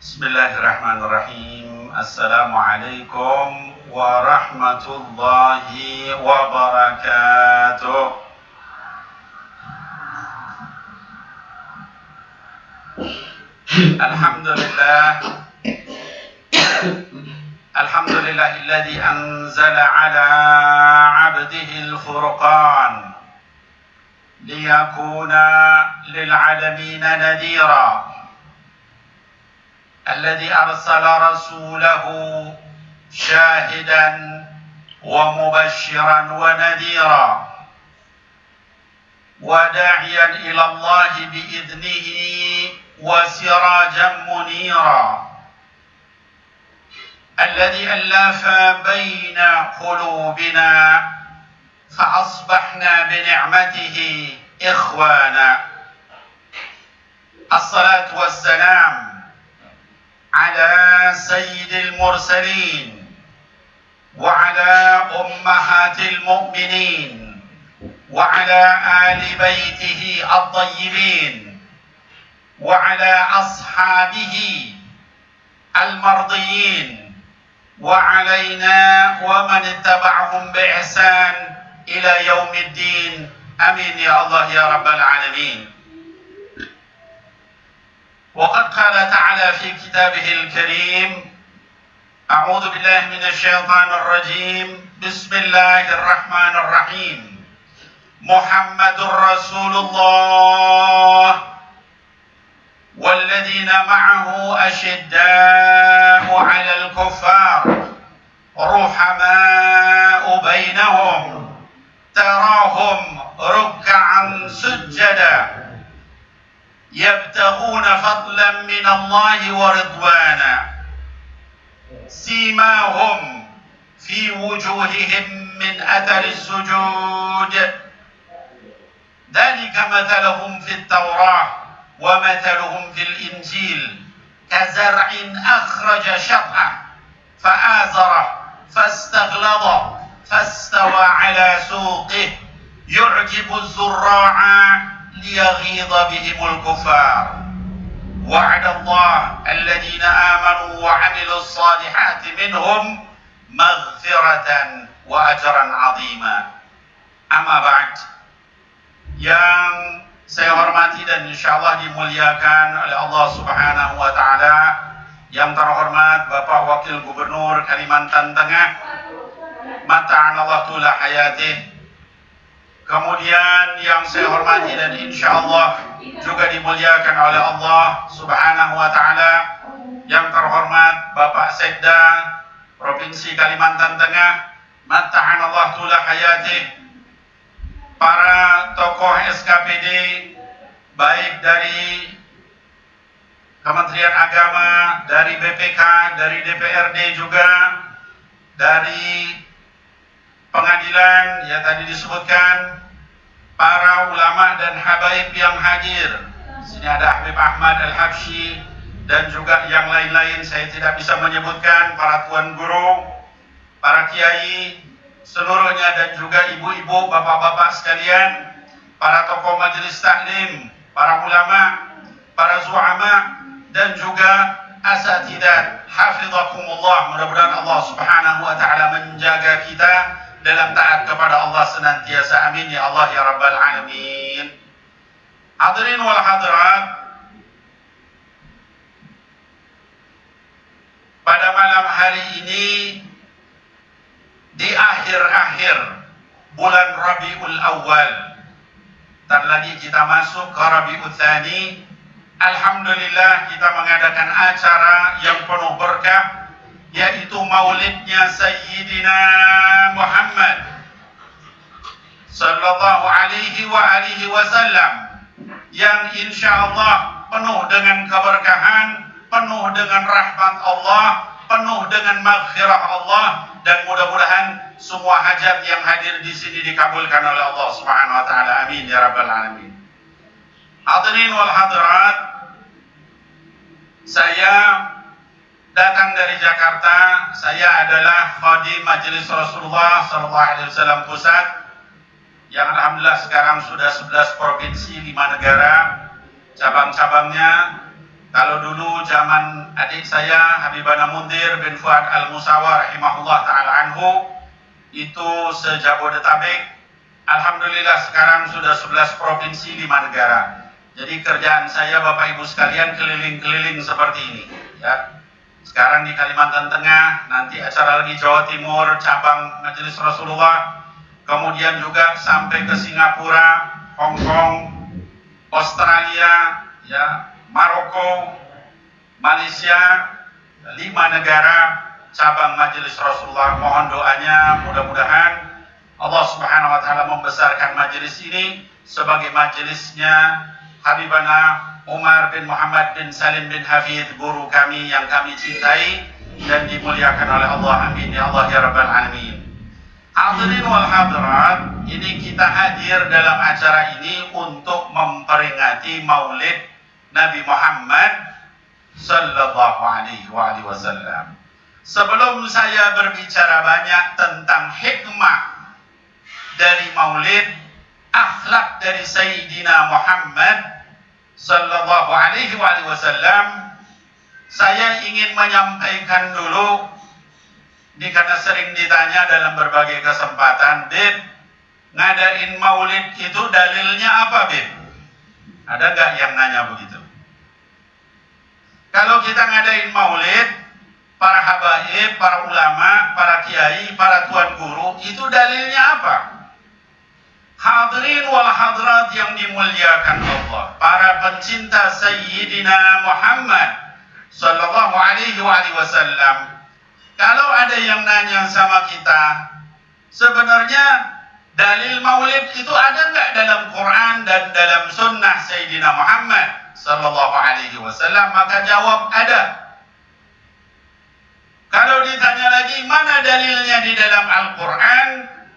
Bismillahirrahmanirrahim. Assalamualaikum warahmatullahi wabarakatuh. Alhamdulillah. Alhamdulillahilladzi anzala ala 'abdihi al-furqan liyakuna lil 'alamina nadhira. الذي أرسل رسوله شاهدا ومبشرا ونذيرا وداعيا إلى الله بإذنه وسراجا منيرا الذي ألف بين قلوبنا فأصبحنا بنعمته إخوانا. الصلاة والسلام على سيد المرسلين وعلى أمهات المؤمنين وعلى آل بيته الطيبين وعلى أصحابه المرضيين وعلينا ومن اتبعهم بإحسان إلى يوم الدين. آمين يا الله يا رب العالمين. وقد قال تعالى في كتابه الكريم: أعوذ بالله من الشيطان الرجيم. بسم الله الرحمن الرحيم. محمد رسول الله والذين معه أشداء على الكفار رحماء بينهم تراهم ركعا سجدا يبتغون فضلا من الله ورضوانا سيماهم في وجوههم من أثر السجود ذلك مثلهم في التوراة ومثلهم في الإنجيل كزرع أخرج شطأه فآزره فاستغلظ فاستوى على سوقه يعجب الزراع ليغيظ بهم الكفار. وعد الله الذين آمنوا وعملوا الصالحات منهم مغفرة وأجرا عظيما. Amma ba'd. Yang saya hormati dan insyaallah dimuliakan oleh Allah Subhanahu wa taala, yang terhormat Bapak Wakil Gubernur Kalimantan Tengah, mata'anallahu tula hayatih. Kemudian yang saya hormati dan insyaallah juga dimuliakan oleh Allah Subhanahu wa taala, yang terhormat Bapak Sekda Provinsi Kalimantan Tengah, mata'anallahu tula hayatih. Para tokoh SKPD baik dari Kementerian Agama, dari BPK, dari DPRD juga, dari pengadilan ya tadi disebutkan, para ulama dan habaib yang hadir. Di sini ada Habib Ahmad Al-Habsyi dan juga yang lain-lain, saya tidak bisa menyebutkan, para tuan guru, para kiai seluruhnya, dan juga ibu-ibu, bapak-bapak sekalian, para tokoh majelis taklim, para ulama, para zu'ama, dan juga asatidat. Hafizakumullah. Mudah-mudahan Allah Subhanahu wa taala menjaga kita dalam taat kepada Allah senantiasa. Amin ya Allah ya rabbal alamin. Hadirin wal hadirat, pada malam hari ini di akhir-akhir bulan Rabiul Awal, dan lagi kita masuk ke Rabiul Tsani. Alhamdulillah kita mengadakan acara yang penuh berkah, yaitu maulidnya Sayyidina Muhammad sallallahu alaihi wasallam, yang insyaallah penuh dengan keberkahan, penuh dengan rahmat Allah, penuh dengan maghfirah Allah, dan mudah-mudahan semua hajat yang hadir di sini dikabulkan oleh Allah Subhanahu wa taala. Amin ya rabbal alamin. Hadirin wal hadirat, saya datang dari Jakarta. Saya adalah khadim Majelis Rasulullah sallallahu alaihi wasallam Pusat, yang alhamdulillah sekarang sudah 11 provinsi, 5 negara cabang-cabangnya, Kalau dulu zaman adik saya Habibana Mundir bin Fuad Al-Musawa rahimahullah ta'ala anhu itu se-Jabodetabek, alhamdulillah sekarang sudah 11 provinsi 5 negara. Jadi kerjaan saya Bapak Ibu sekalian keliling-keliling seperti ini ya. Sekarang di Kalimantan Tengah, nanti acara lagi Jawa Timur, cabang Majelis Rasulullah, kemudian juga sampai ke Singapura, Hong Kong, Australia, ya, Maroko, Malaysia, 5 negara cabang Majelis Rasulullah. Mohon doanya, mudah-mudahan Allah Subhanahu wa taala membesarkan majelis ini sebagai majelisnya Habibana Umar bin Muhammad bin Salim bin Hafidh, guru kami yang kami cintai dan dimuliakan oleh Allah. Amin ya Allah ya Rabbal Alamin. Hadirin wal hadirat, ini kita hadir dalam acara ini untuk memperingati Maulid Nabi Muhammad sallallahu alaihi wasallam. Sebelum saya berbicara banyak tentang hikmah dari Maulid, akhlak dari Sayyidina Muhammad sallallahu alaihi wasallam, saya ingin menyampaikan dulu. Ini karena sering ditanya dalam berbagai kesempatan, Bib, ngadain maulid itu dalilnya apa, Bib? Ada nggak yang nanya begitu? Kalau kita ngadain maulid, para habaib, para ulama, para kiai, para tuan guru, itu dalilnya apa? Hadirin wal hadirat yang dimuliakan Allah, para pencinta Sayyidina Muhammad sallallahu alaihi wasallam. Kalau ada yang nanya sama kita, sebenarnya dalil maulid itu ada nggak dalam Quran dan dalam sunnah Sayyidina Muhammad sallallahu alaihi wasallam? Maka jawab ada. Kalau ditanya lagi mana dalilnya di dalam Al-Quran,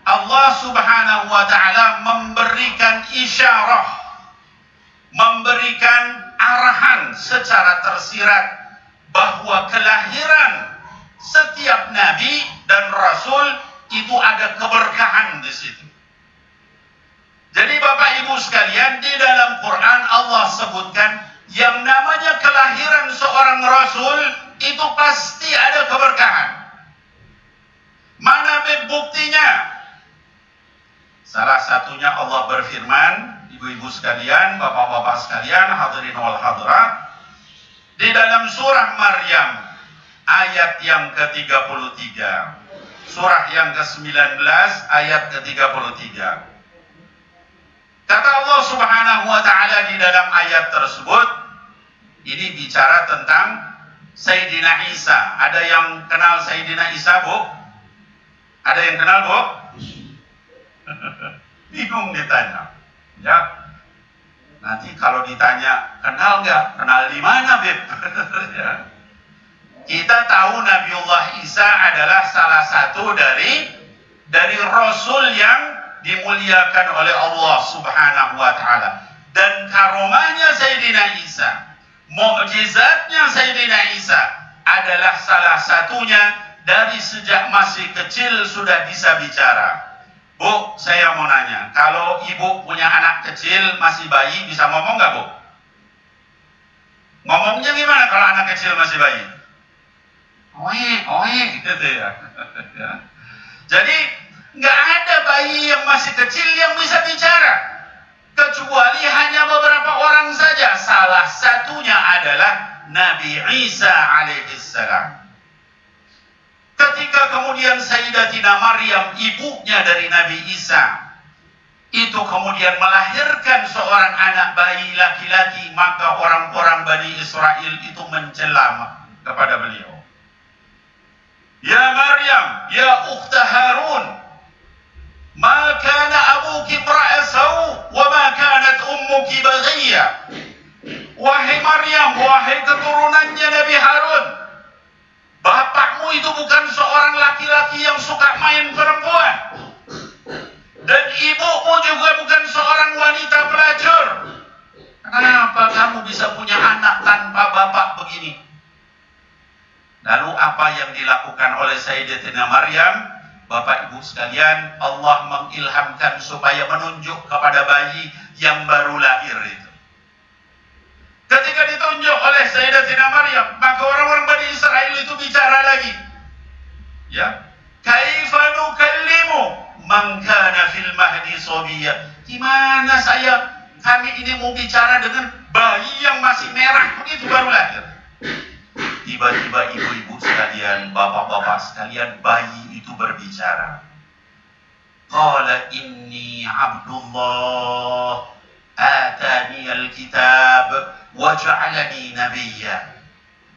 Allah Subhanahu wa ta'ala memberikan isyarah, memberikan arahan secara tersirat bahwa kelahiran setiap nabi dan rasul itu ada keberkahan di situ. Jadi Bapak Ibu sekalian, di dalam Quran Allah sebutkan yang namanya kelahiran seorang rasul itu pasti ada keberkahan. Mana buktinya? Salah satunya Allah berfirman, ibu-ibu sekalian, bapak-bapak sekalian, hadirin wal hadirat, di dalam surah Maryam ayat yang ke-33, surah yang ke-19 ayat ke-33. Kata Allah Subhanahu wa ta'ala di dalam ayat tersebut, ini bicara tentang Sayyidina Isa. Ada yang kenal Sayyidina Isa, Bu? Ada yang kenal, Bu? Bingung ditanya. Ya. Nanti kalau ditanya, kenal nggak? Kenal di mana, Bib? Ya. Kita tahu Nabiullah Isa adalah salah satu dari Rasul yang dimuliakan oleh Allah Subhanahu wa ta'ala. Dan karomahnya Sayyidina Isa, mukjizatnya Sayyidina Isa adalah salah satunya dari sejak masih kecil sudah bisa bicara. Bu, saya mau nanya, kalau ibu punya anak kecil masih bayi bisa ngomong nggak, Bu? Ngomongnya gimana kalau anak kecil masih bayi? Oe, gitu ya. Jadi nggak ada bayi yang masih kecil yang bisa bicara, kecuali hanya beberapa orang saja. Salah satunya adalah Nabi Isa alaihissalam. Ketika kemudian Sayyidatina Maryam, ibunya dari Nabi Isa, itu kemudian melahirkan seorang anak bayi laki-laki, maka orang-orang Bani Israel itu mencela kepada beliau. Ya Maryam, ya ukhta Harun, ma kana abuki imra'a saw wa ma kanat ummuki baghiyya. Wahai Maryam, wahai keturunannya Nabi Harun, bapakmu itu bukan seorang laki-laki yang suka main perempuan, dan ibumu juga bukan seorang wanita pelacur. Kenapa kamu bisa punya anak tanpa bapak begini? Lalu apa yang dilakukan oleh Sayyidatina Maryam? Bapak Ibu sekalian, Allah mengilhamkan supaya menunjuk kepada bayi yang baru lahir itu. Ketika ditunjuk oleh Sayyidatina ini mau bicara dengan bayi yang masih merah begitu baru lahir. Tiba-tiba ibu-ibu sekalian, bapak-bapak sekalian, bayi itu berbicara. Qala inni Abdullah atani al-kitab wa ja'alani nabiyya.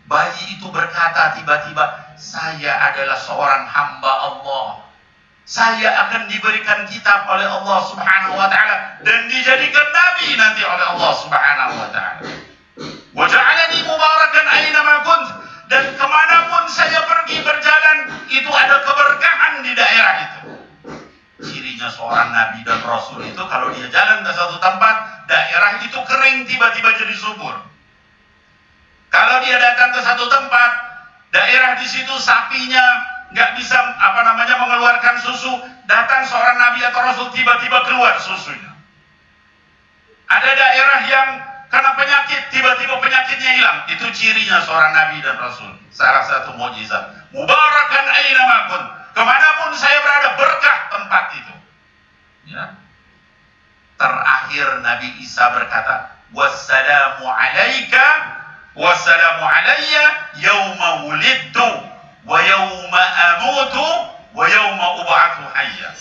Bayi itu berkata tiba-tiba, saya adalah seorang hamba Allah. Saya akan diberikan kitab oleh Allah Subhanahu wa taala dan dijadikan nabi nanti oleh Allah Subhanahu wa taala. Wa ja'alani mubarakan aina ma kunt, dan kemanapun saya pergi berjalan itu ada keberkahan di daerah itu. Cirinya seorang nabi dan rasul itu kalau dia jalan ke satu tempat, daerah itu kering tiba-tiba jadi subur. Kalau dia datang ke satu tempat, daerah di situ sapinya nggak bisa mengeluarkan susu, datang seorang nabi atau rasul tiba-tiba keluar susunya. Ada daerah yang kena penyakit, tiba-tiba penyakitnya hilang. Itu cirinya seorang nabi dan rasul. Salah satu mukjizat. Mubarakan aina ma kunt. Kemanapun saya berada, berkah tempat itu. Ya. Terakhir Nabi Isa berkata, wassalamu alaika wassalamu alayya yauma wulidtu wa yauma amutu wa yauma ub'atsu hayya.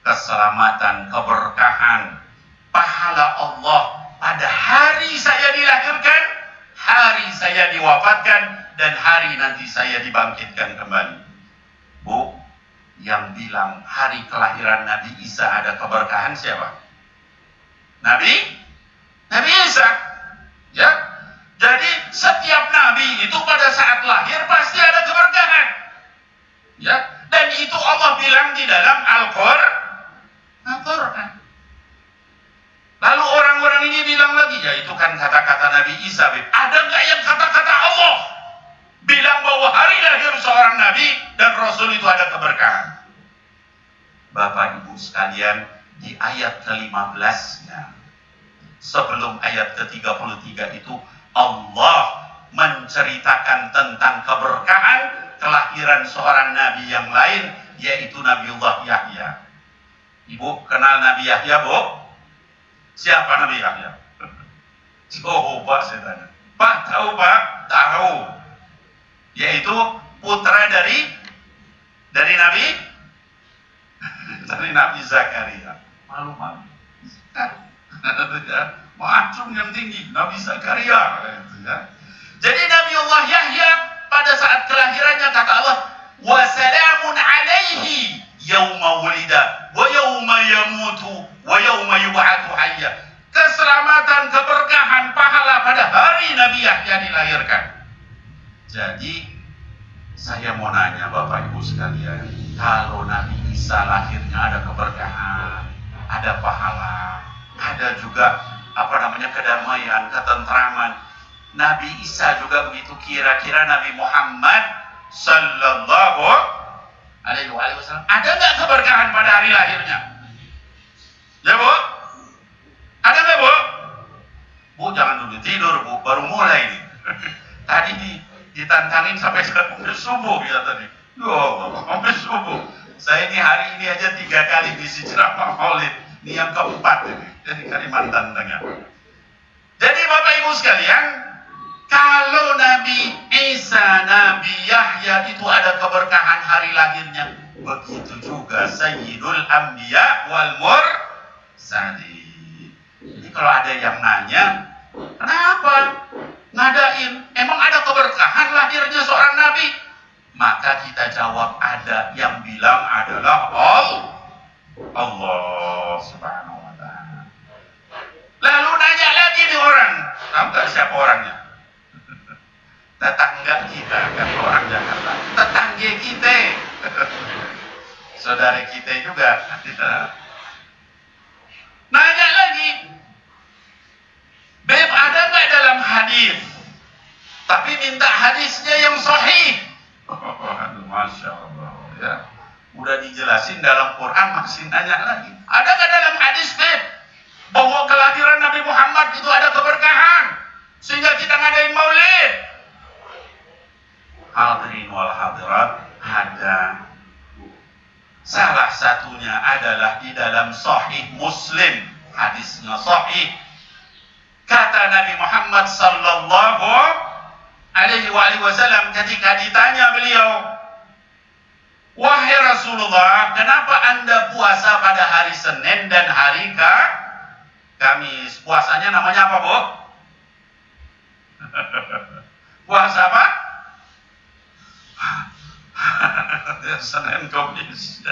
Keselamatan, keberkahan, pahala Allah pada hari saya dilahirkan, hari saya diwafatkan, dan hari nanti saya dibangkitkan kembali. Bu, yang bilang hari kelahiran Nabi Isa ada keberkahan siapa? Nabi Isa. Ya. Jadi setiap nabi itu pada saat lahir pasti ada keberkahan. Ya. Dan itu Allah bilang di dalam Al-Qur'an. Lalu orang-orang ini bilang lagi, ya itu kan kata-kata Nabi Isa. Ada nggak yang kata-kata Allah bilang bahwa hari lahir seorang nabi dan rasul itu ada keberkahan? Bapak Ibu sekalian, di ayat ke-15-nya, sebelum ayat ke-33 itu, Allah menceritakan tentang keberkahan kelahiran seorang nabi yang lain, yaitu Nabiullah Yahya. Ibu kenal Nabi Yahya, Bu? Siapa Nabi Yahya? Coba saya tanya. Pak tahu, Pak? Tahu. Yaitu putra dari Nabi Zakaria. Malu-malu. Macung yang tinggi, Nabi Zakaria. Jadi Nabiullah Yahya pada saat kelahirannya kata Allah, wa salamun alaihi yauma wulida wa yauma yamutu wa yauma yub'atsu hayya. Keselamatan, keberkahan, pahala pada hari Nabi Yahya dilahirkan. Jadi saya mau nanya Bapak Ibu sekalian, kalau Nabi Isa lahirnya ada keberkahan, ada pahala, ada juga kedamaian, ketentraman. Nabi Isa juga begitu, kira-kira Nabi Muhammad sallallahu alaihi wasallam ada nggak keberkahan pada hari lahirnya? Ya Bu? Ada nggak Bu? Bu jangan dulu tidur Bu, baru mulai nih. Tadi ditantangin sampai subuh ya tadi. Sampai subuh. Saya ini hari ini aja 3 kali ngisi ceramah Maulid. Ini yang keempat ini dari Kalimantan Tengah. Jadi Bapak Ibu sekalian, kalau Nabi Isa, Nabi Yahya itu ada keberkahan hari lahirnya, begitu juga Sayyidul Anbiya wal Mursalin. Jadi kalau ada yang nanya, kenapa ngadain? Emang ada keberkahan lahirnya seorang nabi? Maka kita jawab, ada. Yang bilang adalah Allah Subhanahu wa ta'ala. Lalu nanya lagi nih orang, tahu gak siapa orangnya? Tetangga kita, kan orang Jakarta. Tetangga kita. Saudara kita juga. Nanya lagi, Beb, ada nggak dalam hadis? Tapi minta hadisnya yang sahih. Masya Allah ya. Udah dijelasin dalam Quran, masih nanya lagi. Ada nggak dalam hadis, Beb, bahwa kelahiran Nabi Muhammad itu ada keberkahan sehingga kita ngadain maulid? Hadirin wal hadirat, ada. Salah satunya adalah di dalam Sahih Muslim hadisnya sahih. Kata Nabi Muhammad sallallahu alaihi wasallam ketika ditanya beliau, "Wahai Rasulullah, kenapa Anda puasa pada hari Senin dan hari Kamis?" Puasanya namanya apa, Bu? Puasa apa? Senin Kamis.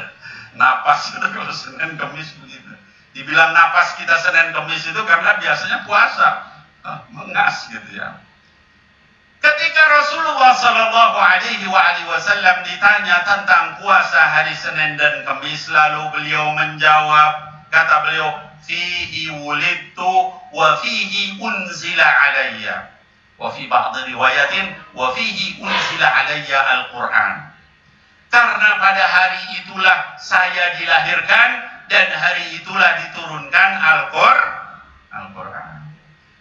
Napas itu kalau Senin Kamis begitu. Dibilang napas kita Senin Kamis itu karena biasanya puasa, mengas gitu ya. Ketika Rasulullah Shallallahu Alaihi Wasallam ditanya tentang puasa hari Senin dan Kamis, lalu beliau menjawab, kata beliau, "Fihi wulidtu wa fihi unzila alayya." Wa fi ba'd riwayatin, "Wa fihi unzila alayya al-Quran." Karena pada hari itulah saya dilahirkan dan hari itulah diturunkan Al-Quran.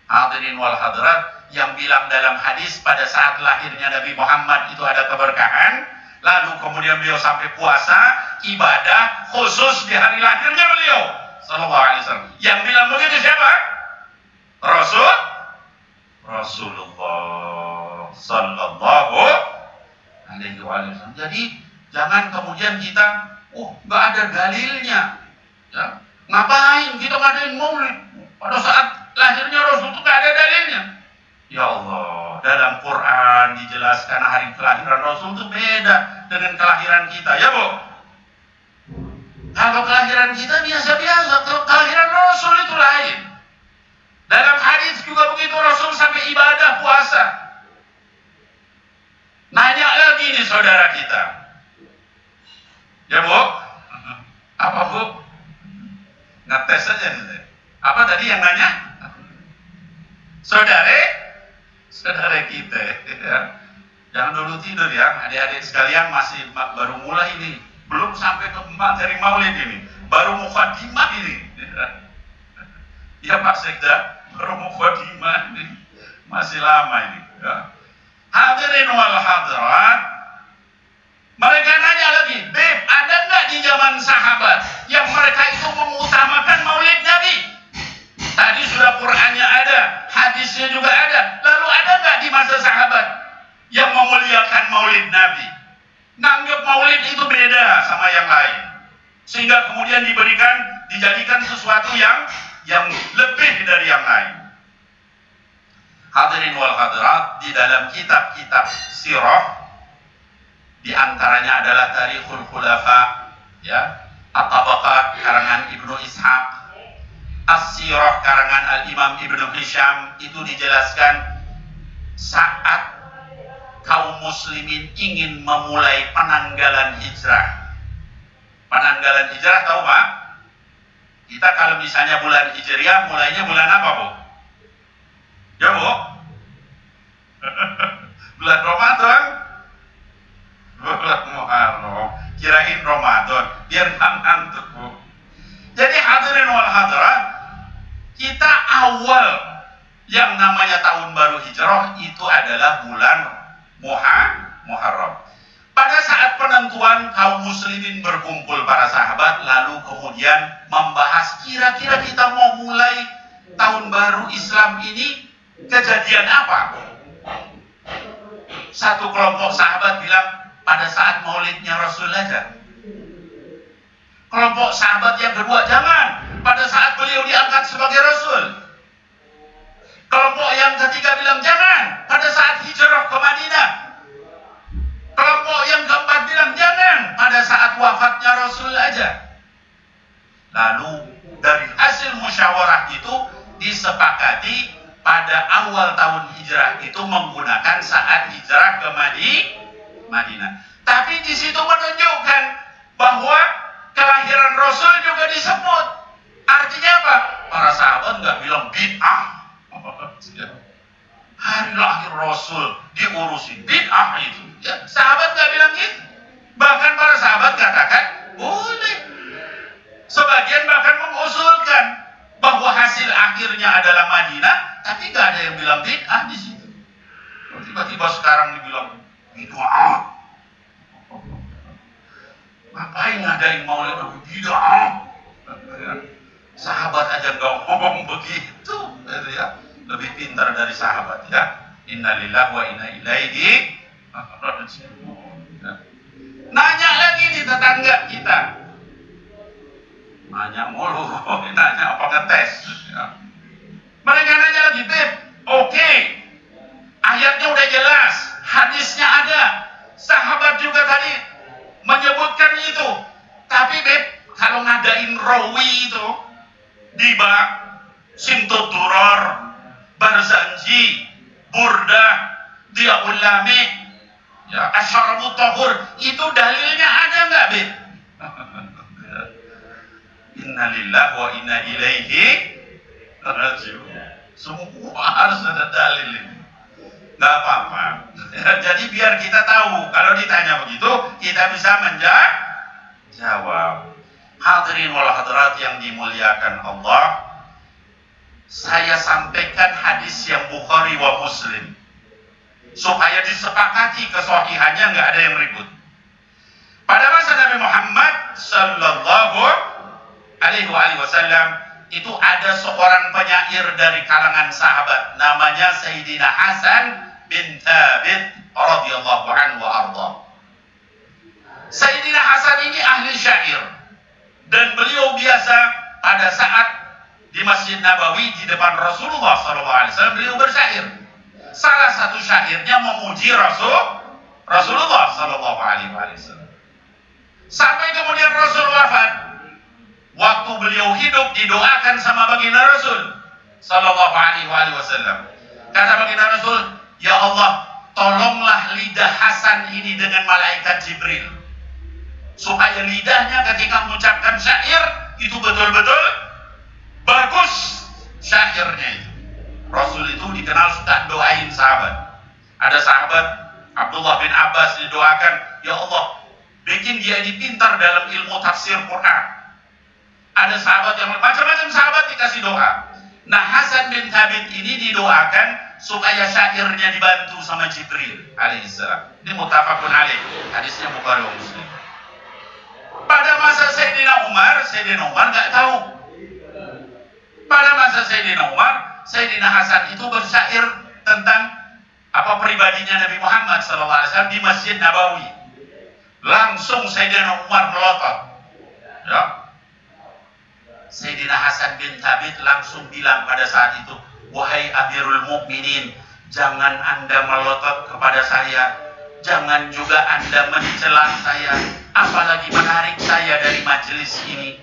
Hadirin wal hadirat, yang bilang dalam hadis pada saat lahirnya Nabi Muhammad itu ada keberkahan, lalu kemudian beliau sampai puasa, ibadah khusus di hari lahirnya beliau sallallahu alaihi wasallam. Yang bilang begitu siapa? Rasulullah sallallahu alaihi wasallam. Jadi jangan kemudian kita, nggak ada dalilnya, ya. Ngapain kita ngadain maulid pada saat lahirnya Rasul itu nggak ada dalilnya? Ya Allah, dalam Quran dijelaskan hari kelahiran Rasul itu beda dengan kelahiran kita, ya Bu. Kalau kelahiran kita biasa-biasa, kalau kelahiran Rasul itu lain. Dalam hadis juga begitu, Rasul sampai ibadah puasa. Nanya lagi nih saudara kita, ya Bu, apa Bu? Ngetes saja nih. Apa tadi yang nanya? Saudara kita, ya. Jangan dulu tidur ya, adik-adik sekalian, masih baru mulai ini, belum sampai ke materi maulid ini, baru mukadimah ini. Ya Pak Sekda, baru mukadimah ini, masih lama ini. Ya. Hadirin wal hadirat, mereka nanya lagi, "Beb, ada nggak di zaman sahabat yang mereka itu mengutamakan maulid Nabi?" Tadi sudah Qur'annya ada, hadisnya juga ada. Lalu ada nggak di masa sahabat yang memuliakan maulid Nabi? Nganggap maulid itu beda sama yang lain, sehingga kemudian dijadikan sesuatu yang lebih dari yang lain. Hadirin wal hadirat, di dalam kitab-kitab sirah, di antaranya adalah Tarikhul Khulafa, ya, At-Tabaqat karangan Ibnu Ishaq, As-Sirah karangan Al-Imam Ibnu Hisham, itu dijelaskan saat kaum muslimin ingin memulai penanggalan hijrah. Penanggalan hijrah tahu Pak? Kita kalau misalnya bulan Hijriah mulainya bulan apa Bu? Ya Bu? Bulan Ramadan. Bulan Muharram. Kirain Ramadan. Biar ngantuk Bu. Jadi hadirin wal hadirat, kita awal yang namanya tahun baru hijrah itu adalah bulan Muharram. Pada saat penentuan, kaum muslimin berkumpul para sahabat, lalu kemudian membahas kira-kira kita mau mulai tahun baru Islam ini kejadian apa? Satu kelompok sahabat bilang pada saat maulidnya Rasul aja. Kelompok sahabat yang kedua, jangan, pada saat beliau diangkat sebagai Rasul. Kelompok yang ketiga bilang jangan, pada saat hijrah ke Madinah. Kelompok yang keempat bilang jangan, pada saat wafatnya Rasul aja. Lalu dari hasil musyawarah itu disepakati pada awal tahun hijrah itu menggunakan saat hijrah ke Madinah. Tapi di situ menunjukkan bahwa kelahiran Rasul juga disebut. Artinya apa? Para sahabat nggak bilang bid'ah. Hari lahir Rasul diurusin bid'ah itu. Ya, sahabat nggak bilang gitu. Bahkan para sahabat katakan boleh. Sebagian bahkan mengusulkan bahwa hasil akhirnya adalah Madinah, tapi nggak ada yang bilang bid'ah di situ. Tiba-tiba sekarang dibilang bid'ah. Ngapain ngadain maulid bid'ah? Sahabat aja nggak ngomong begitu, gitu ya. Lebih pintar dari sahabat ya. Innalillahi wa inna ilaihi raji'un. Nanya lagi di tetangga kita. Nanya mulu, nanya apa ngetes. Ya. Mereka nanya lagi, Beb, oke. Ayatnya udah jelas, hadisnya ada. Sahabat juga tadi menyebutkan itu. Tapi Beb, kalau ngadain rawi itu, diba, simtud duror, barzanji, burdah, diaul lami, ya, asyarabu tahur, itu dalilnya ada nggak, Beb? Innalillahi wa inna ilaihi raji'un. Semua harus ada dalil ini. Nggak apa-apa. Jadi biar kita tahu, kalau ditanya begitu, kita bisa menjawab. Hadirin wal hadirat yang dimuliakan Allah, saya sampaikan hadis yang Bukhari wa Muslim supaya disepakati kesahihannya, nggak ada yang ribut. Pada masa Nabi Muhammad sallallahu alaihi wasallam itu ada seorang penyair dari kalangan sahabat, namanya Sayyidina Hasan bin Thabit radhiyallahu anhu wa arda. Sayyidina Hasan ini ahli syair, dan beliau biasa pada saat di Masjid Nabawi di depan Rasulullah SAW beliau bersyair. Salah satu syairnya memuji Rasulullah SAW. Sampai kemudian Rasul wafat. Waktu beliau hidup didoakan sama baginda Rasul Sallallahu Alaihi Wasallam. Kata baginda Rasul, ya Allah, tolonglah lidah Hasan ini dengan malaikat Jibril, supaya lidahnya ketika mengucapkan syair itu betul-betul bagus syairnya itu. Rasul itu dikenal suka doain sahabat. Ada sahabat Abdullah bin Abbas didoakan, ya Allah, bikin dia ini pintar dalam ilmu tafsir Quran. Ada sahabat yang macam-macam sahabat dikasih doa. Nah, Hasan bin Thabit ini didoakan supaya syairnya dibantu sama Jibril alaihissalam. Ini muttafaqun alaih. Hadisnya Bukhari wa Muslim. Pada masa Sayyidina Umar nggak tahu. Pada masa Sayyidina Umar, Sayyidina Hasan itu bersyair tentang apa pribadinya Nabi Muhammad SAW di Masjid Nabawi. Langsung Sayyidina Umar melotot. Ya. Sayyidina Hasan bin Thabit langsung bilang pada saat itu, wahai Amirul Mukminin, jangan Anda melotot kepada saya, jangan juga Anda mencela saya, apalagi menarik saya dari majelis ini.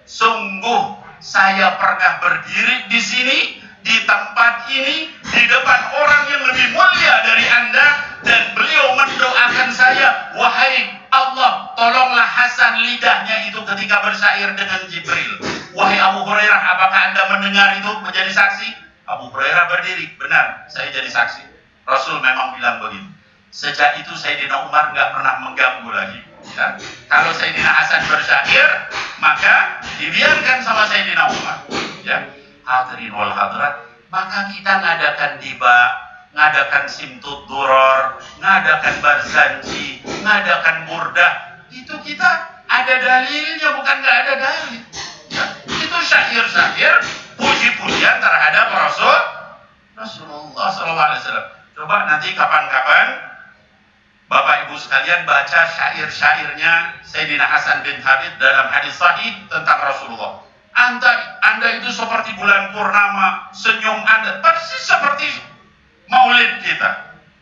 Sungguh saya pernah berdiri di sini, di tempat ini, di depan orang yang lebih mulia dari Anda, dan beliau mendoakan saya, wahai Allah, tolonglah Hasan lidahnya itu ketika bersyair dengan Jibril. Wahai Abu Hurairah, apakah Anda mendengar itu menjadi saksi? Abu Hurairah berdiri, benar, saya jadi saksi. Rasul memang bilang begitu. Sejak itu Sayyidina Umar nggak pernah mengganggu lagi. Ya. Kalau Sayyidina Hasan bersyair, maka dibiarkan sama Sayyidina Umar. Ya. Hadirin wal hadirat, maka kita ngadakan diba, ngadakan simtud duror, ngadakan barzanji, ngadakan burdah, itu kita ada dalilnya, bukan nggak ada dalil. Ya, itu syair-syair puji-pujian terhadap Rasulullah SAW. Coba nanti kapan-kapan Bapak Ibu sekalian baca syair-syairnya Sayyidina Hasan bin Thabit dalam hadis sahih tentang Rasulullah. Anda itu seperti bulan purnama, senyum Anda persis seperti maulid kita.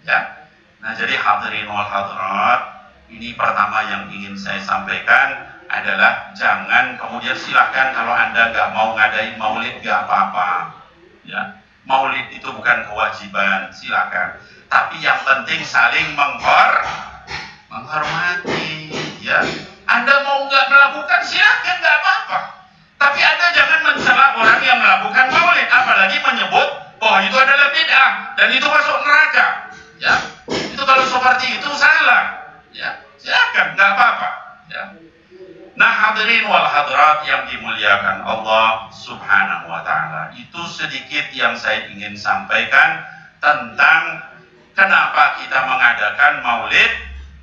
Ya. Nah, jadi hadirin wal hadirat, ini pertama yang ingin saya sampaikan adalah jangan kemudian silahkan kalau Anda nggak mau ngadain maulid nggak apa-apa. Ya. Maulid itu bukan kewajiban, silakan. Tapi yang penting saling menghormati. Ya. Anda mau nggak melakukan silahkan, nggak apa-apa. Tapi Anda jangan mencela orang yang melakukan maulid, apalagi menyebut bahwa itu adalah bid'ah dan itu masuk neraka. Ya, itu kalau seperti itu salah. Ya, silakan, nggak apa-apa. Ya. Nah, hadirin wal hadirat yang dimuliakan Allah Subhanahu wa Ta'ala, itu sedikit yang saya ingin sampaikan tentang kenapa kita mengadakan maulid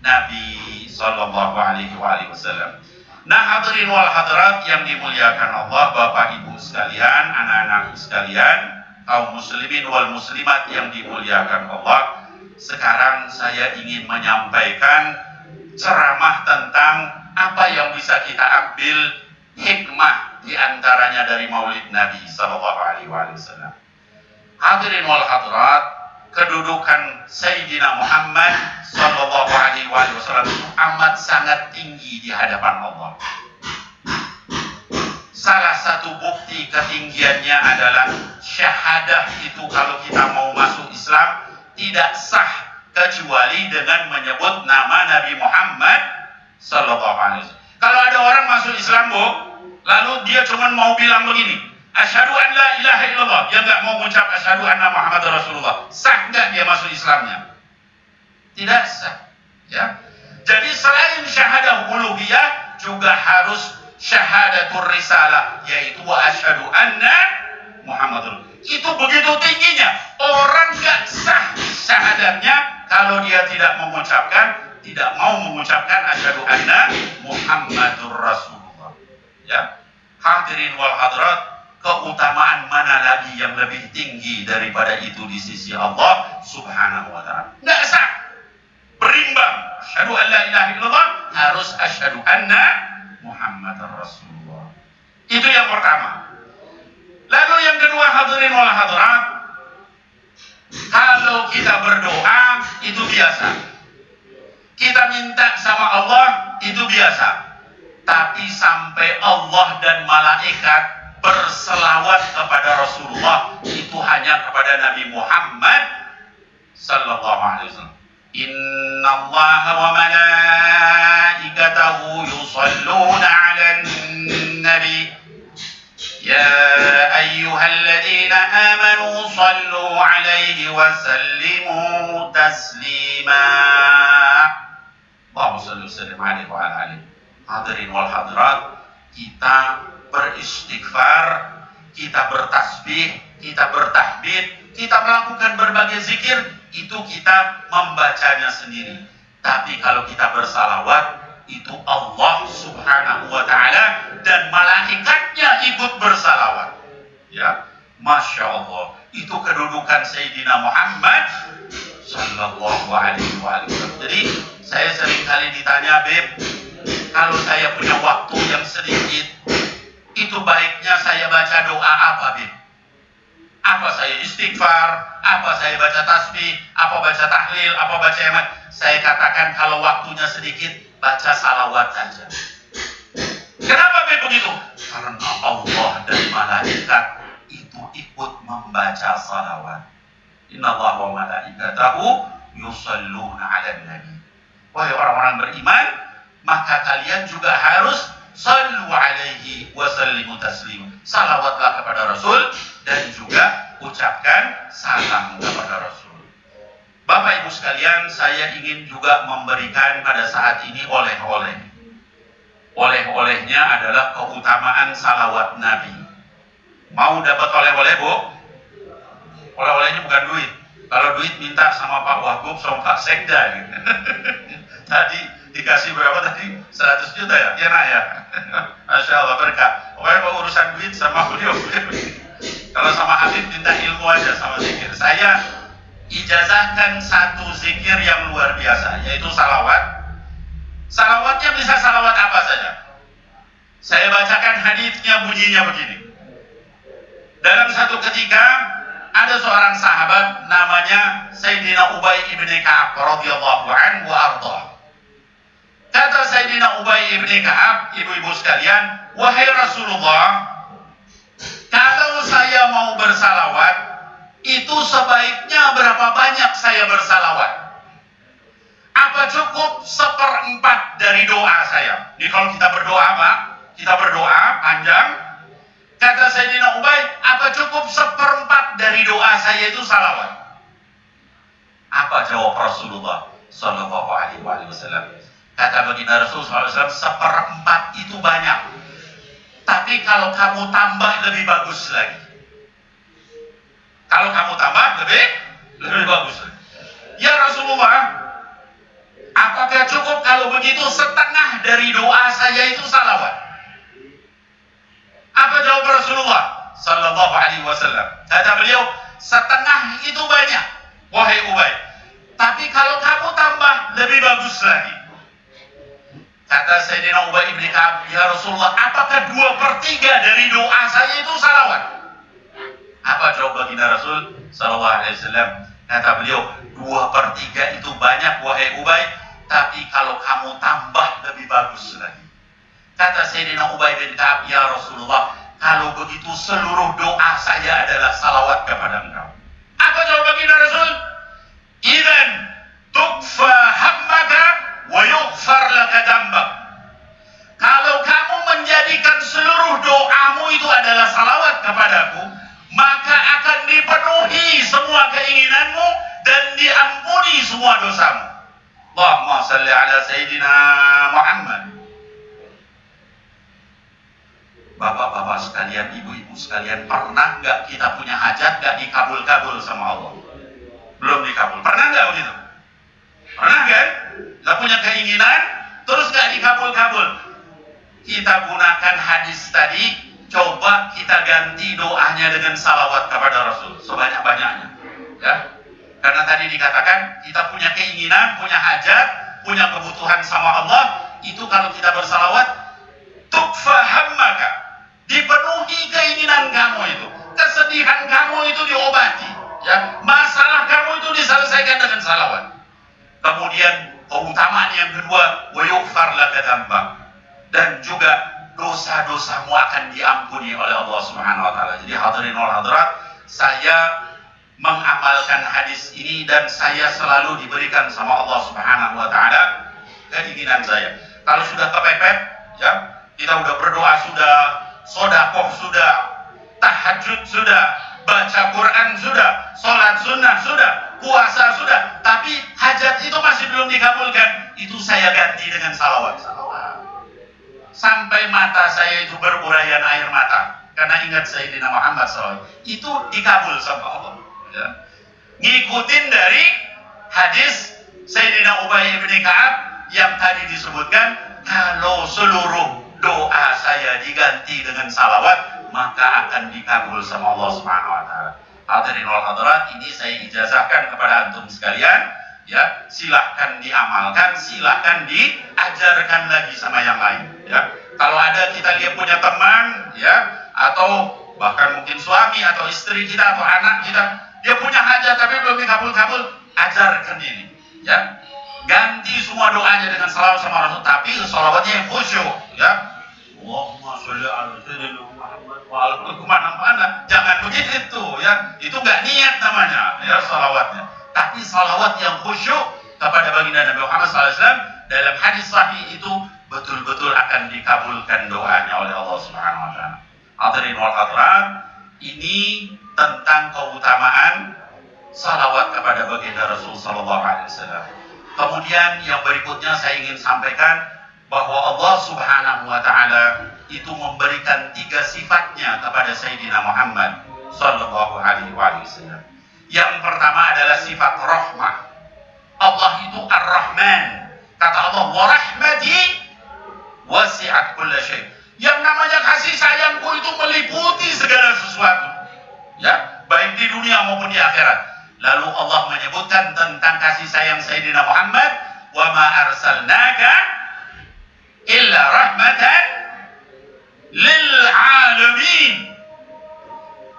Nabi Sallallahu Alaihi Wasallam. Nah, hadirin wal hadirat yang dimuliakan Allah, Bapak Ibu sekalian, anak-anak sekalian, kaum muslimin wal muslimat yang dimuliakan Allah. Sekarang saya ingin menyampaikan ceramah tentang apa yang bisa kita ambil hikmah diantaranya dari Maulid Nabi Sallallahu Alaihi Wasallam. Hadirin wal hadirat, kedudukan Sayyidina Muhammad Sallallahu Alaihi Wasallam itu amat sangat tinggi di hadapan Allah. Salah satu bukti ketinggiannya adalah syahadah itu kalau kita mau masuk Islam tidak sah kecuali dengan menyebut nama Nabi Muhammad Sallallahu Alaihi Wasallam. Kalau ada orang masuk Islam, Bu, lalu dia cuma mau bilang begini, asyhadu an la ilaha illallah, dia nggak mau mengucap asyhadu anna Muhammad Rasulullah, sah nggak dia masuk Islamnya? Tidak sah. Ya. Jadi selain syahadah uluhiyah juga harus syahadatul risalah, yaitu wa asyhadu anna Muhammadur. Itu begitu tingginya, orang nggak sah syahadatnya kalau dia tidak mau mengucapkan asyhadu anna Muhammadur Rasulullah. Ya. Hadirin wal hadirat, keutamaan mana lagi yang lebih tinggi daripada itu di sisi Allah Subhanahu wa taala? Nggak sah. Berimbang. Asyhadu an la ilaha illallah harus asyhadu anna Muhammadar Rasulullah. Itu yang pertama. Lalu yang kedua, hadirin wal hadirat, kalau kita berdoa itu biasa. Kita minta sama Allah itu biasa. Tapi sampai Allah dan malaikat berselawat kepada Rasulullah itu hanya kepada Nabi Muhammad sallallahu alaihi wasallam. Inna Allah wa malaikatahu yusalluna 'alan nabi ya ayyuhalladzina amanu sallu 'alaihi wa sallimu taslima. Allahumma shalli wa sallim 'alaihi wa 'ala alihi. Hadirin wal hadirat, kita beristighfar, kita bertasbih, kita bertahmid, kita melakukan berbagai zikir, itu kita membacanya sendiri. Tapi kalau kita bersalawat, itu Allah Subhanahu wa taala dan malaikatnya ikut bersalawat. Ya, Masya Allah, itu kedudukan Sayyidina Muhammad Sallallahu Alaihi Wasallam. Jadi saya sering kali ditanya, Beb, kalau saya punya waktu yang sedikit, itu baiknya saya baca doa apa, Beb? Apa saya istighfar, apa saya baca tasbih, apa baca tahlil, apa baca yaman? Saya katakan kalau waktunya sedikit, baca salawat saja. Kenapa, Beb, begitu? Karena Allah dan malaikat itu ikut membaca salawat. Innallaha wa malaikatahu yusalluna 'alan nabi. Wahai orang-orang beriman, maka kalian juga harus sallu alaihi wa sallimu taslima. Salawatlah kepada Rasul dan juga ucapkan salam kepada Rasul. Bapak Ibu sekalian, saya ingin juga memberikan pada saat ini oleh-oleh. Oleh-olehnya adalah keutamaan salawat Nabi. Mau dapat oleh-oleh, Bu? Oleh-olehnya bukan duit. Kalau duit minta sama Pak Wagub sama Pak Sekda gitu. Tadi dikasih berapa tadi? 100 juta ya? Iya nak ya? Masya Allah, berkah. Pokoknya kalau urusan duit sama beliau. Kalau sama Habib minta ilmu aja sama zikir. Saya ijazahkan satu zikir yang luar biasa, yaitu salawat. Salawatnya bisa salawat apa saja. Saya bacakan haditsnya, bunyinya begini. Dalam satu ketika ada seorang sahabat namanya Sayyidina Ubay ibn Ka'ab radhiyallahu anhu wa ardhah. Kata Sayyidina Ubay ibn Ka'ab, ibu-ibu sekalian, wahai Rasulullah, kalau saya mau bersalawat, itu sebaiknya berapa banyak saya bersalawat? Apa cukup 1/4 dari doa saya? Jadi kalau kita berdoa, Pak, kita berdoa panjang. Kata Sayyidina Ubay, apa cukup 1/4 dari doa saya itu salawat? Apa jawab Rasulullah Sallallahu Alaihi Wasallam? Kata baginda Rasulullah SAW, 1/4 itu banyak. Tapi kalau kamu tambah lebih bagus lagi. Kalau kamu tambah lebih bagus lagi. Ya Rasulullah, apakah cukup kalau kalau begitu setengah dari doa saya itu salawat. Apa jawab Rasulullah sallallahu alaihi wasallam? Kata beliau, setengah itu banyak, wahai Ubay. Tapi kalau kamu tambah lebih bagus lagi. Kata Sayyidina Ubay ibn Ka'ab, ya Rasulullah, apakah 2/3 dari doa saya itu salawat? Apa jawab baginda Rasul sallallahu alaihi wasallam? Kata beliau, 2/3 itu banyak, wahai Ubay. Tapi kalau kamu tambah lebih bagus lagi. Kata Sayyidina Ubay bin Ka'ab, ya Rasulullah, kalau begitu seluruh doa saya adalah salawat kepada engkau. Apa jawab baginda Rasul? Idzan tukfa hammaka wa yughfar laka dzambak. Kalau kamu menjadikan seluruh doamu itu adalah salawat kepadaku, maka akan dipenuhi semua keinginanmu dan diampuni semua dosamu. Allahumma salli ala Sayyidina Muhammad. Bapak-bapak sekalian, ibu-ibu sekalian, pernah nggak kita punya hajat nggak dikabul-kabul sama Allah? Belum dikabul. Pernah nggak begitu? Pernah kan? Nggak punya keinginan, terus nggak dikabul-kabul. Kita gunakan hadis tadi, coba kita ganti doanya dengan salawat kepada Rasul sebanyak-banyaknya. Ya, karena tadi dikatakan kita punya keinginan, punya hajat, punya kebutuhan sama Allah, itu kalau kita bersalawat, tukfa hammaka, dipenuhi keinginan kamu itu, kesedihan kamu itu diobati, ya, masalah kamu itu diselesaikan dengan salawat. Kemudian keutamaan yang kedua, wa yughfar laka dzambak, dan juga dosa-dosamu akan diampuni oleh Allah Subhanahu wa taala. Jadi hadirin wal hadirat, saya mengamalkan hadis ini dan saya selalu diberikan sama Allah Subhanahu wa taala keinginan saya. Kalau sudah kepepet, ya, kita udah berdoa sudah, sedekah sudah, tahajud sudah, baca Quran sudah, sholat sunnah sudah, puasa sudah, tapi hajat itu masih belum dikabulkan, itu saya ganti dengan salawat. Sampai mata saya itu berurayan air mata karena ingat Sayyidina Muhammad SAW, itu dikabul sama Allah, ya. Ngikutin dari hadis Sayyidina Ubay bin Ka'ab yang tadi disebutkan, kalau seluruh doa saya diganti dengan salawat, maka akan dikabul sama Allah Subhanahu wa taala. Hadirin wal hadirat, ini saya ijazahkan kepada antum sekalian, ya, silahkan diamalkan, silahkan diajarkan lagi sama yang lain, ya. Kalau ada kita lihat punya teman, ya, atau bahkan mungkin suami atau istri kita atau anak kita, dia punya hajat tapi belum dikabul-kabul, ajarkan ini, ya. Ganti semua doanya dengan salawat sama Rasul, tapi salawatnya yang khusyuk, ya. Allahumma sholli ala sayyidina Muhammad wa ala kemana-mana, jangan begitu, ya. Itu nggak niat namanya, ya, salawatnya. Tapi salawat yang khusyuk kepada baginda Nabi Muhammad SAW dalam hadis sahih itu betul-betul akan dikabulkan doanya oleh Allah Subhanahu wa taala. Hadirin wal hadirat, ini tentang keutamaan salawat kepada baginda Rasul sallallahu alaihi wasallam. Kemudian yang berikutnya saya ingin sampaikan bahwa Allah Subhanahu wa taala itu memberikan 3 sifatnya kepada Sayyidina Muhammad sallallahu alaihi wasallam. Yang pertama adalah sifat rahmah. Allah itu Ar-Rahman. Kata Allah, wa rahmati wasi'at kulla syai'. Yang namanya kasih sayangku itu meliputi segala sesuatu, ya, baik di dunia maupun di akhirat. Lalu Allah menyebutkan tentang kasih sayang Sayyidina Muhammad, wa ma arsalnaka illa rahmatan lil alamin.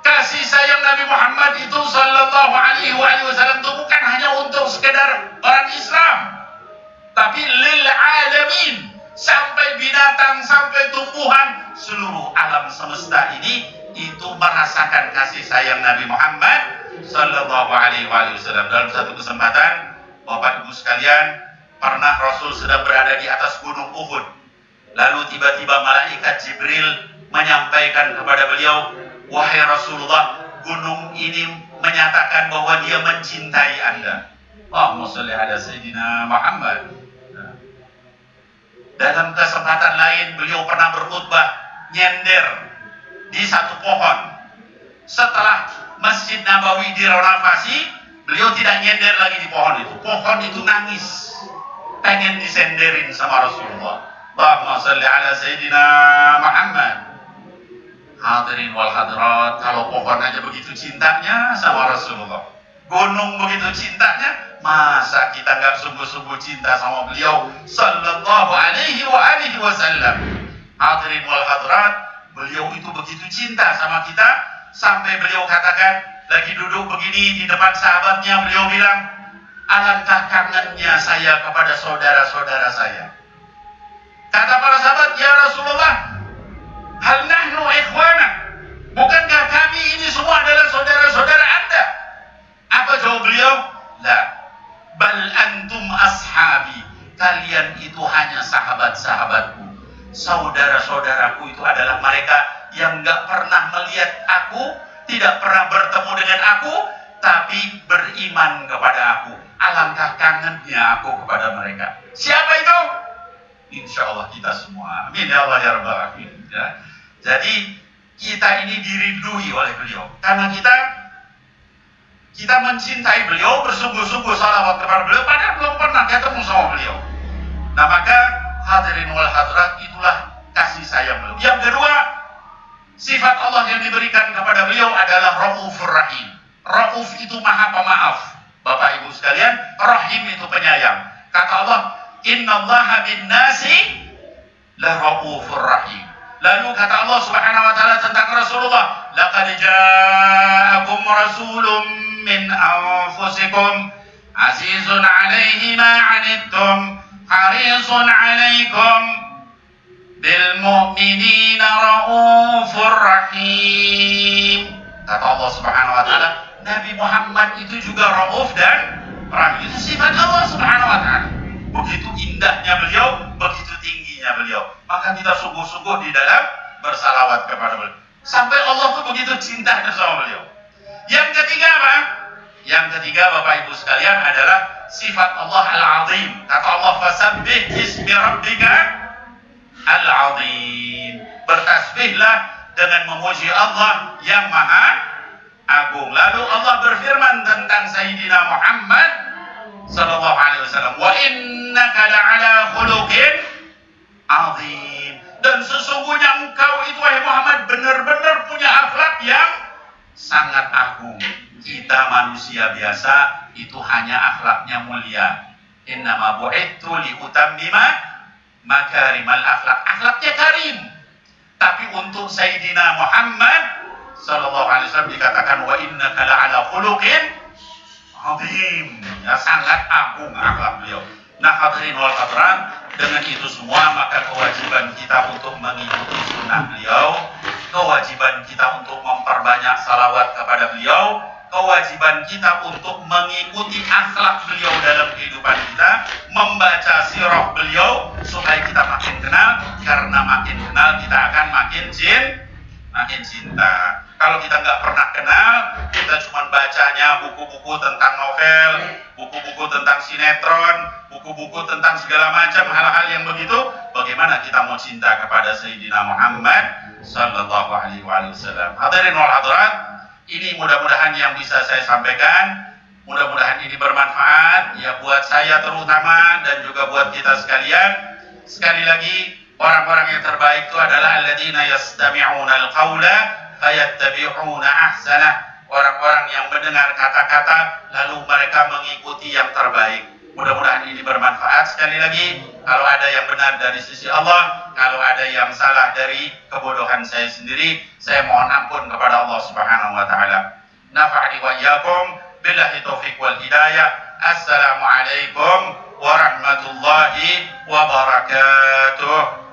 Kasih sayang Nabi Muhammad itu sallallahu alaihi wasallam itu bukan hanya untuk sekedar orang Islam, tapi lil alamin, sampai binatang, sampai tumbuhan, seluruh alam semesta ini itu merasakan kasih sayang Nabi Muhammad sallallahu alaihi wasallam. Dalam satu kesempatan, Bapak Ibu sekalian, pernah Rasul sedang berada di atas gunung Uhud. Lalu tiba-tiba malaikat Jibril menyampaikan kepada beliau, wahai Rasulullah, gunung ini menyatakan bahwa dia mencintai Anda. Allahumma sholli ala Sayyidina Muhammad. Dalam kesempatan lain beliau pernah berkhutbah nyender di satu pohon. Setelah Masjid Nabawi direnovasi, beliau tidak nyender lagi di pohon itu. Pohon itu nangis. pengen disenderin sama Rasulullah. Allahumma salli ala Sayyidina Muhammad. Hadirin wal hadirat, kalau pohon aja begitu cintanya sama Rasulullah, gunung begitu cintanya, masa kita nggak sungguh-sungguh cinta sama beliau sallallahu alaihi wasallam. Hadirin wal hadirat, beliau itu begitu cinta sama kita sampai beliau katakan, lagi duduk begini di depan sahabatnya, beliau bilang, alangkah kangennya saya kepada saudara-saudara saya. Kata para sahabat, ya Rasulullah, hal nahnu ikhwana, bukankah kami ini semua adalah saudara-saudara Anda? Apa jawab beliau? La, bal antum ashabi, kalian itu hanya sahabat-sahabatku. Saudara-saudaraku itu adalah mereka yang gak pernah melihat aku, tidak pernah bertemu dengan aku, tapi beriman kepada aku. Alangkah kangennya aku kepada mereka. Siapa itu? Insya Allah kita semua. Amin ya Allah ya Rabbal Alamin. Ya. Jadi kita ini diridui oleh beliau karena kita mencintai beliau, bersungguh-sungguh salawat kepada beliau, padahal belum pernah ketemu sama beliau. Nah maka hadirin wal hadirat, itulah kasih sayang beliau. Yang kedua, sifat Allah yang diberikan kepada beliau adalah Raufur Rahim. Rauf itu maha pemaaf. Bapak ibu sekalian, Rahim itu penyayang. Kata Allah, innallaha bin nasi la Raufur Rahim. Lalu kata Allah Subhanahu wa taala tentang Rasulullah, laqad ja'akum rasulun min anfusikum azizun 'alaihi ma 'anittum harisun 'alaikum bil mu'minina raufur rahim. Kata Allah Subhanahu wa taala, Nabi Muhammad itu juga rauf dan rahim. Itu sifat Allah Subhanahu wa taala. Begitu indahnya beliau, begitu tingginya beliau. Maka kita sungguh-sungguh di dalam bersalawat kepada beliau. Sampai Allah tuh begitu cinta sama beliau. Yang ketiga apa? Yang ketiga Bapak Ibu sekalian adalah sifat Allah Al-Azim. Kata Allah, fasabbih bismi rabbika Al-Azim. Bertasbihlah dengan memuji Allah yang Maha Agung. Lalu Allah berfirman tentang Sayyidina Muhammad sallallahu alaihi wasallam, wa innaka la'ala khuluqin azim. Dan sesungguhnya engkau itu wahai Muhammad benar-benar punya akhlak yang sangat agung. Kita manusia biasa itu hanya akhlaknya mulia. Innama bu'ithu liutammima makarimal akhlak. Akhlaknya karim. Tapi untuk Sayyidina Muhammad sallallahu alaihi wasallam dikatakan wa innaka la'ala khuluqin azim, ya, sangat agung akhlak beliau. Nah hadirin wal hadirat, dengan itu semua maka kewajiban kita untuk mengikuti sunnah beliau, kewajiban kita untuk memperbanyak salawat kepada beliau, kewajiban kita untuk mengikuti akhlak beliau dalam kehidupan kita, membaca sirah beliau supaya kita makin kenal, karena makin kenal kita akan makin cinta. Kalau kita nggak pernah kenal, kita cuma bacanya buku-buku tentang novel, buku-buku tentang sinetron, buku-buku tentang segala macam hal-hal yang begitu, bagaimana kita mau cinta kepada Sayyidina Muhammad sallallahu alaihi wasallam. Hadirin wal hadirat, ini mudah-mudahan yang bisa saya sampaikan, mudah-mudahan ini bermanfaat ya buat saya terutama dan juga buat kita sekalian. Sekali lagi, orang-orang yang terbaik itu adalah alladzina yastami'una al-qaula fayattabi'una ahsanah. Orang-orang yang mendengar kata-kata lalu mereka mengikuti yang terbaik. Mudah-mudahan ini bermanfaat. Sekali lagi, kalau ada yang benar dari sisi Allah, kalau ada yang salah dari kebodohan saya sendiri, saya mohon ampun kepada Allah Subhanahu wa taala. Nafa'ani wa iyyakum billahi taufiq wal hidayah. Assalamualaikum warahmatullahi wabarakatuh.